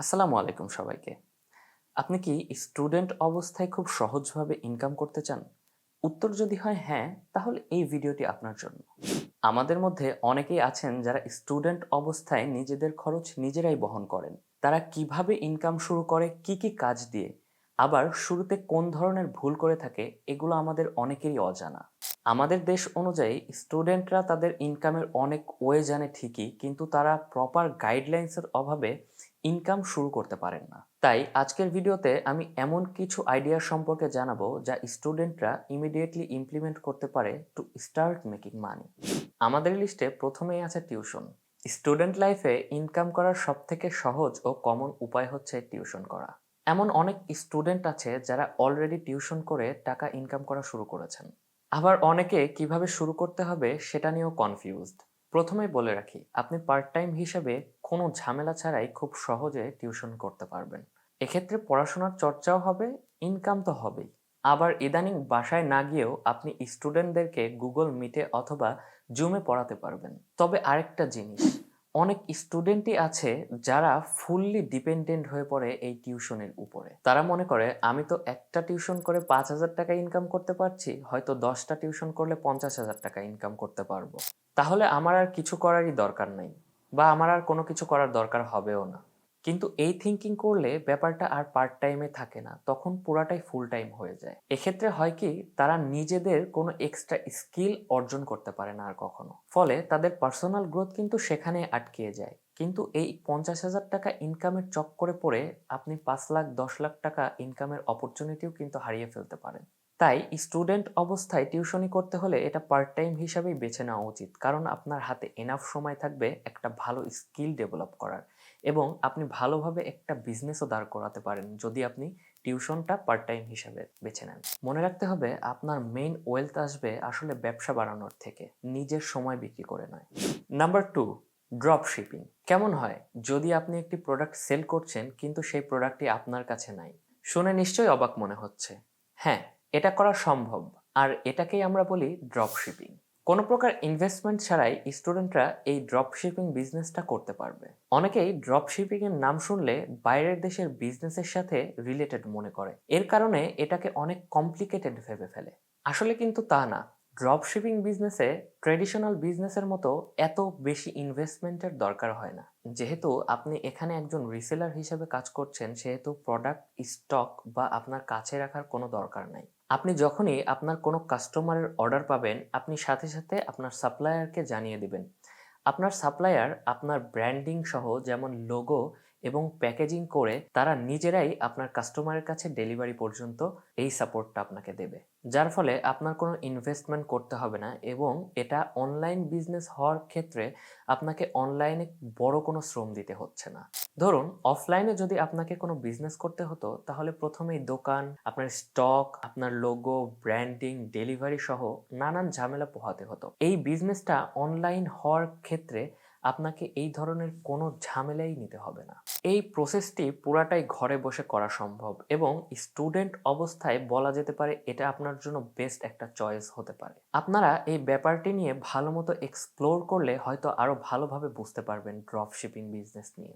আসসালামু আলাইকুম সবাইকে। আপনি কি স্টুডেন্ট অবস্থায় খুব সহজভাবে ইনকাম করতে চান? উত্তর যদি হয় হ্যাঁ, তাহলে এই ভিডিওটি আপনার জন্য। আমাদের মধ্যে অনেকেই আছেন যারা স্টুডেন্ট অবস্থায় নিজেদের খরচ নিজেরাই বহন করেন। তারা কিভাবে ইনকাম শুরু করে, কি কি কাজ দিয়ে, আবার শুরুতে কোন ধরনের ভুল করে থাকে, এগুলো আমাদের অনেকেরই অজানা। আমাদের দেশ অনুযায়ী স্টুডেন্টরা তাদের ইনকামের অনেক ওয়ে জানে ঠিকই, কিন্তু তারা প্রপার গাইডলাইন্সের অভাবে ইনকাম শুরু করতে পারেন না। তাই আজকের ভিডিওতে আমি এমন কিছু আইডিয়া সম্পর্কে জানাবো যা স্টুডেন্টরা ইমিডিয়েটলি ইমপ্লিমেন্ট করতে পারে টু স্টার্ট মেকিং মানি। আমাদের লিস্টে প্রথমেই আছে টিউশন। স্টুডেন্ট লাইফে ইনকাম করার সবথেকে সহজ ও কমন উপায় হচ্ছে টিউশন করা। এমন অনেক স্টুডেন্ট আছে যারা অলরেডি টিউশন করে টাকা ইনকাম করা শুরু করেছেন। আবার অনেকে কিভাবে শুরু করতে হবে সেটা নিয়েও কনফিউজড। প্রথমেই বলে রাখি, আপনি পার্ট টাইম হিসেবে কোনো ঝামেলা ছাড়াই খুব সহজে টিউশন করতে পারবেন। এক্ষেত্রে পড়াশোনার চর্চাও হবে, ইনকাম তো হবেই। আবার ইদানিং বাসায় না গিয়েও আপনি স্টুডেন্টদেরকে গুগল মিটে অথবা জুমে পড়াতে পারবেন। তবে আরেকটা জিনিস, অনেক স্টুডেন্টই আছে যারা ফুললি ডিপেন্ডেন্ট হয়ে পড়ে এই টিউশনের উপরে। তারা মনে করে আমি তো একটা টিউশন করে 5,000 টাকা ইনকাম করতে পারছি, হয়তো 10টা টিউশন করলে 50,000 টাকা ইনকাম করতে পারবো, তাহলে আমার আর কিছু করারই দরকার নেই, বা আমার আর কোনো কিছু করার দরকার হবেও না। কিন্তু এই থিঙ্কিং করলে ব্যাপারটা আর পার্ট টাইমে থাকে না, তখন পুরাটাই ফুল টাইম হয়ে যায়। এক্ষেত্রে হয় কি, তারা নিজেদের কোনো এক্সট্রা স্কিল অর্জন করতে পারে না আর কখনো, ফলে তাদের পার্সোনাল গ্রোথ কিন্তু সেখানে আটকে যায়। কিন্তু এই 50,000 টাকা ইনকামের চক্করে পড়ে আপনি 5 লাখ 10 লাখ টাকা ইনকামের অপরচুনিটিও কিন্তু হারিয়ে ফেলতে পারেন। তাই স্টুডেন্ট অবস্থায় টিউশনি করতে হলে এটা পার্ট টাইম হিসাবেই বেছে নেওয়া উচিত, কারণ আপনার হাতে এনাফ সময় থাকবে একটা ভালো স্কিল ডেভেলপ করার, এবং আপনি ভালোভাবে একটা বিজনেসও দাঁড় করাতে পারেন যদি আপনি টিউশনটা পার্ট টাইম হিসাবে বেছে নেন। মনে রাখতে হবে, আপনার মেইন ওয়েলথ আসবে আসলে ব্যবসা বাড়ানোর থেকে, নিজের সময় বিক্রি করে নয়। Number 2, drop shipping. কেমন হয় যদি আপনি একটি প্রোডাক্ট সেল করছেন কিন্তু সেই প্রোডাক্টটি আপনার কাছে নাই? শুনে নিশ্চয়ই অবাক মনে হচ্ছে। হ্যাঁ, এটা করা সম্ভব, আর এটাকেই আমরা বলি ড্রপ শিপিং। কোনো প্রকার ইনভেস্টমেন্ট ছাড়াই স্টুডেন্টরা এই ড্রপ শিপিং বিজনেসটা করতে পারবে। অনেকেই ড্রপ শিপিং এর নাম শুনলে বাইরের দেশের বিজনেসের সাথে রিলেটেড মনে করে, এর কারণে এটাকে অনেক কমপ্লিকেটেড ভেবে ফেলে। আসলে কিন্তু তা না। ড্রপ শিপিং বিজনেসে ট্রেডিশনাল বিজনেসের মতো এত বেশি ইনভেস্টমেন্টের দরকার হয় না। যেহেতু আপনি এখানে একজন রিসেলার হিসেবে কাজ করছেন, সেহেতু প্রোডাক্ট স্টক বা আপনার কাছে রাখার কোনো দরকার নাই। আপনি যখনই আপনার কোনো কাস্টমারের অর্ডার পাবেন, আপনি সাথে সাথে আপনার সাপ্লায়ারকে জানিয়ে দিবেন। আপনার সাপ্লায়ার আপনার ব্র্যান্ডিং সহ, যেমন লোগো এবং প্যাকেজিং করে, তারা নিজেরাই আপনার কাস্টমারের কাছে ডেলিভারি পর্যন্ত এই সাপোর্টটা আপনাকে দেবে। যার ফলে আপনার কোনো ইনভেস্টমেন্ট করতে হবে না, এবং এটা অনলাইন বিজনেস হওয়ার ক্ষেত্রে আপনাকে অনলাইনে বড় কোনো শ্রম দিতে হচ্ছে না। ধরুন অফলাইনে যদি আপনাকে কোনো বিজনেস করতে হতো, তাহলে প্রথমেই দোকান, আপনার স্টক, আপনার লোগো, ব্র্যান্ডিং, ডেলিভারি সহ নানান ঝামেলা পোহাতে হতো। এই বিজনেসটা অনলাইন হওয়ার ক্ষেত্রে আপনাকে এই ধরনের কোনো ঝামেলাই নিতে হবে না। এই প্রসেসটি পুরাটাই ঘরে বসে করা সম্ভব, এবং স্টুডেন্ট অবস্থায় বলা যেতে পারে এটা আপনার জন্য বেস্ট একটা চয়েস হতে পারে। আপনারা এই ব্যাপারটি নিয়ে ভালো মতো এক্সপ্লোর করলে হয়তো আরো ভালোভাবে বুঝতে পারবেন ড্রপ শিপিং বিজনেস নিয়ে।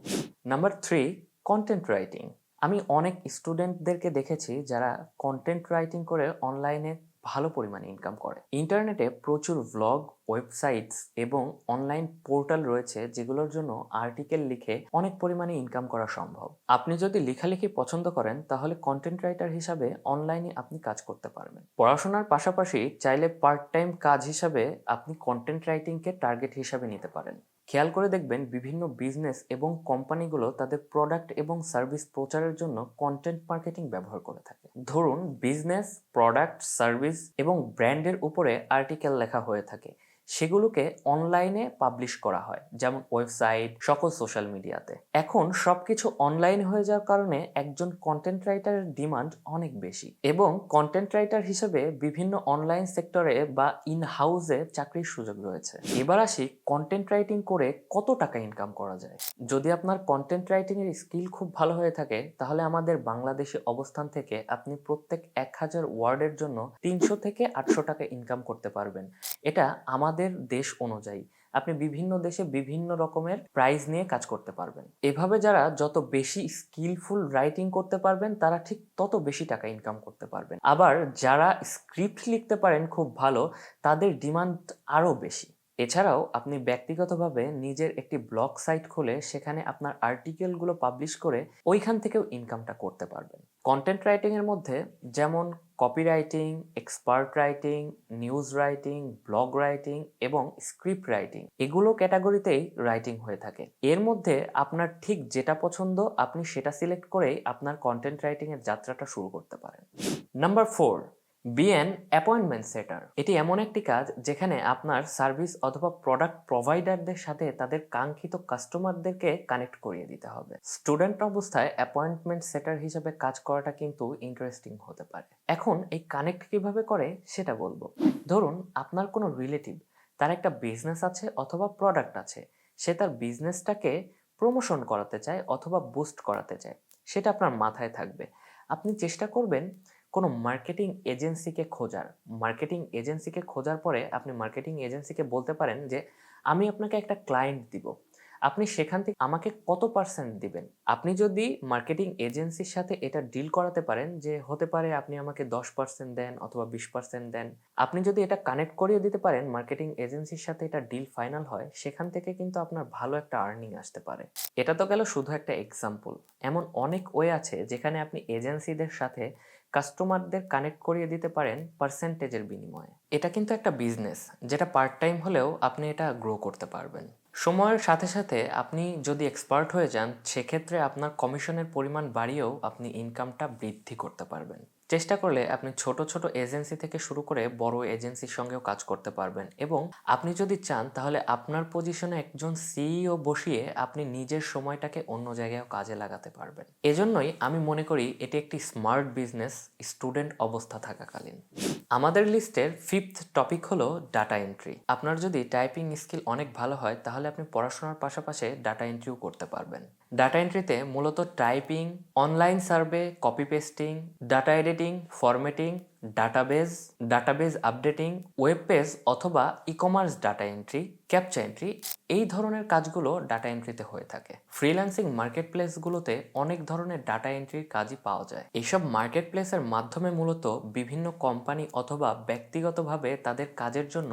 Number 3, content writing. আমি অনেক স্টুডেন্টদেরকে দেখেছি যারা কন্টেন্ট রাইটিং করে অনলাইনে ভালো পরিমাণে ইনকাম করে। ইন্টারনেটে প্রচুর ভ্লগ, ওয়েবসাইটস এবং অনলাইন পোর্টাল রয়েছে যেগুলোর জন্য আর্টিকেল লিখে অনেক পরিমাণে ইনকাম করা সম্ভব। আপনি যদি লেখালেখি পছন্দ করেন, তাহলে কন্টেন্ট রাইটার হিসাবে অনলাইনে আপনি কাজ করতে পারবেন। পড়াশোনার পাশাপাশি চাইলে পার্ট টাইম কাজ হিসাবে আপনি কন্টেন্ট রাইটিংকে টার্গেট হিসাবে নিতে পারেন। খেয়াল করে দেখবেন, বিভিন্ন বিজনেস এবং কোম্পানিগুলো তাদের প্রোডাক্ট এবং সার্ভিস প্রচারের জন্য কন্টেন্ট মার্কেটিং ব্যবহার করে থাকে। ধরুন বিজনেস, প্রোডাক্ট, সার্ভিস এবং ব্র্যান্ডের উপরে আর্টিকেল লেখা হয়ে থাকে, সেগুলোকে অনলাইনে পাবলিশ করা হয়, যেমন ওয়েবসাইট, সকল সোশ্যাল মিডিয়াতে। এখন সবকিছু অনলাইন হয়ে যাওয়ার কারণে একজন কন্টেন্ট রাইটারের ডিমান্ড অনেক বেশি, এবং কন্টেন্ট রাইটার হিসেবে বিভিন্ন অনলাইন সেক্টরে বা ইন হাউসে চাকরির সুযোগ রয়েছে। এবার আসি কন্টেন্ট রাইটিং করে কত টাকা ইনকাম করা যায়। যদি আপনার কন্টেন্ট রাইটিং এর স্কিল খুব ভালো হয়ে থাকে, তাহলে আমাদের বাংলাদেশে অবস্থান থেকে আপনি প্রত্যেক 1000 ওয়ার্ডের জন্য 300 থেকে 800 টাকা ইনকাম করতে পারবেন। এটা আমাদের দেশ অনুযায়ী। আপনি বিভিন্ন দেশে বিভিন্ন রকমের প্রাইজ নিয়ে কাজ করতে পারবেন। এভাবে যারা যত বেশি স্কিলফুল রাইটিং করতে পারবেন তারা ঠিক তত বেশি টাকা ইনকাম করতে পারবেন। আবার যারা স্ক্রিপ্ট লিখতে পারেন খুব ভালো, তাদের ডিমান্ড আরও বেশি। এছাড়াও আপনি ব্যক্তিগতভাবে নিজের একটি ব্লগ সাইট খুলে সেখানে আপনার আর্টিকেলগুলো পাবলিশ করে ওইখান থেকেও ইনকামটা করতে পারবেন। কন্টেন্ট রাইটিং এর মধ্যে যেমন copy writing, expert writing, news writing, blog writing এবং স্ক্রিপ্ট রাইটিং, এগুলো ক্যাটাগরিতেই রাইটিং হয়ে থাকে। এর মধ্যে আপনার ঠিক যেটা পছন্দ আপনি সেটা সিলেক্ট করেই আপনার কন্টেন্ট রাইটিং এর যাত্রাটা শুরু করতে পারেন। নাম্বার 4, বি অ্যান অ্যাপয়েন্টমেন্ট সেটার। এটি এমন একটি কাজ যেখানে আপনার সার্ভিস অথবা প্রোডাক্ট প্রোভাইডারদের সাথে তাদের কাঙ্ক্ষিত কাস্টমারদেরকে কানেক্ট করিয়ে দিতে হবে। স্টুডেন্ট অবস্থায় অ্যাপয়েন্টমেন্ট সেটার হিসেবে কাজ করাটা কিন্তু ইন্টারেস্টিং হতে পারে। এখন এই কানেক্ট কিভাবে করে সেটা বলবো। ধরুন আপনার কোনো রিলেটিভ, তার একটা বিজনেস আছে অথবা প্রোডাক্ট আছে, সে তার বিজনেসটাকে প্রমোশন করাতে চায় অথবা বুস্ট করাতে চায়, সেটা আপনার মাথায় থাকবে। আপনি চেষ্টা করবেন কোনো মার্কেটিং এজেন্সিকে খোঁজার। মার্কেটিং এজেন্সিকে খোঁজার পরে আপনি মার্কেটিং এজেন্সিকে বলতে পারেন যে আমি আপনাকে একটা ক্লায়েন্ট দিব, আপনি সেখান থেকে আমাকে কত পার্সেন্ট দিবেন। আপনি যদি মার্কেটিং এজেন্সির সাথে এটা ডিল করাতে পারেন যে হতে পারে আপনি আমাকে 10% দেন অথবা 20% দেন, আপনি যদি এটা কানেক্ট করিয়ে দিতে পারেন মার্কেটিং এজেন্সির সাথে, এটা ডিল ফাইনাল হয়, সেখান থেকে কিন্তু আপনার ভালো একটা আর্নিং আসতে পারে। এটা তো গেল শুধু একটা এক্সাম্পল। এমন অনেক ওয়ে আছে যেখানে আপনি এজেন্সিদের সাথে কাস্টমারদের কানেক্ট করিয়ে দিতে পারেন পার্সেন্টেজের বিনিময়ে। এটা কিন্তু একটা বিজনেস যেটা পার্ট টাইম হলেও আপনি এটা গ্রো করতে পারবেন। সময়ের সাথে সাথে আপনি যদি এক্সপার্ট হয়ে যান, সেক্ষেত্রে আপনার কমিশনের পরিমাণ বাড়িয়েও আপনি ইনকামটা বৃদ্ধি করতে পারবেন। চেষ্টা করলে আপনি ছোট ছোট এজেন্সি থেকে শুরু করে বড় এজেন্সির সঙ্গেও কাজ করতে পারবেন, এবং আপনি যদি চান তাহলে আপনার পজিশনে একজন সিইও বসিয়ে আপনি নিজের সময়টাকে অন্য জায়গায়ও কাজে লাগাতে পারবেন। এজন্যই আমি মনে করি এটি একটি স্মার্ট বিজনেস স্টুডেন্ট অবস্থা থাকাকালীন। আমাদের লিস্টের 5th টপিক হলো ডাটা এন্ট্রি। আপনার যদি টাইপিং স্কিল অনেক ভালো হয় তাহলে আপনি পড়াশোনার পাশাপাশি ডাটা এন্ট্রিও করতে পারবেন। ডাটা এন্ট্রিতে মূলত typing, online survey, copy pasting, data editing, formatting, database updating, web page অথবা e-commerce data entry, captcha entry, এই ধরনের কাজগুলো ডাটা এন্ট্রিতে হয়ে থাকে। ফ্রিল্যান্সিং মার্কেট প্লেসগুলোতে অনেক ধরনের ডাটা এন্ট্রির কাজই পাওয়া যায়। এইসব মার্কেট প্লেসের মাধ্যমে মূলত বিভিন্ন কোম্পানি অথবা ব্যক্তিগতভাবে তাদের কাজের জন্য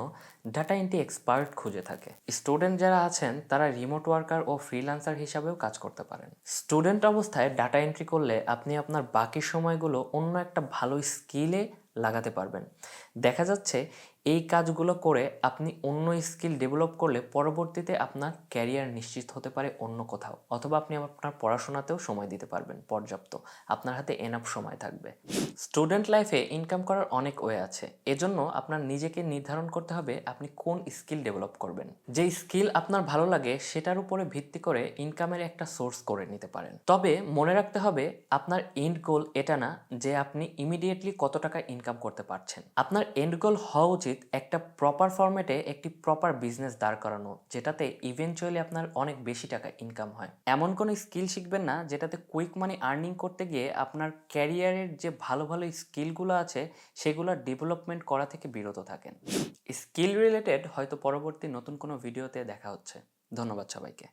ডাটা এন্ট্রি এক্সপার্ট খুঁজে থাকে। স্টুডেন্ট যারা আছেন তারা রিমোট ওয়ার্কার ও ফ্রিল্যান্সার হিসাবেও কাজ করতে পারেন। স্টুডেন্ট অবস্থায় ডাটা এন্ট্রি করলে আপনি আপনার বাকি সময়গুলো অন্য একটা ভালো স্কিলে লাগাতে পারবেন। দেখা যাচ্ছে এই কাজগুলো করে আপনি অন্য স্কিল ডেভেলপ করলে পরবর্তীতে আপনার ক্যারিয়ার নিশ্চিত হতে পারে অন্য কোথাও, অথবা আপনি আপনার পড়াশোনাতেও সময় দিতে পারবেন পর্যাপ্ত, আপনার হাতে এনাফ সময় থাকবে। স্টুডেন্ট লাইফে ইনকাম করার অনেক ওয়ে আছে, এজন্য আপনার নিজেকে নির্ধারণ করতে হবে আপনি কোন স্কিল ডেভেলপ করবেন। যে স্কিল আপনার ভালো লাগে সেটার উপরে ভিত্তি করে ইনকামের একটা সোর্স করে নিতে পারেন। তবে মনে রাখতে হবে আপনার এন্ড গোল এটা না যে আপনি ইমিডিয়েটলি কত টাকা ইনকাম করতে পারছেন। আপনার এন্ড গোল হওয়া উচিত একটা প্রপার ফরম্যাটে একটি প্রপার বিজনেস দাঁড় করানো, যেটাতে ইভেনচুয়ালি আপনার অনেক বেশি টাকা ইনকাম হয়। এমন কোনো স্কিল শিখবেন না যেটাতে কুইক মানি আর্নিং করতে গিয়ে আপনার ক্যারিয়ারের যে ভালো ভালো স্কিলগুলো আছে সেগুলো ডেভেলপমেন্ট করা থেকে বিরত থাকেন। স্কিল রিলেটেড হয়তো পরবর্তী নতুন কোনো ভিডিওতে দেখা হচ্ছে। ধন্যবাদ সবাইকে।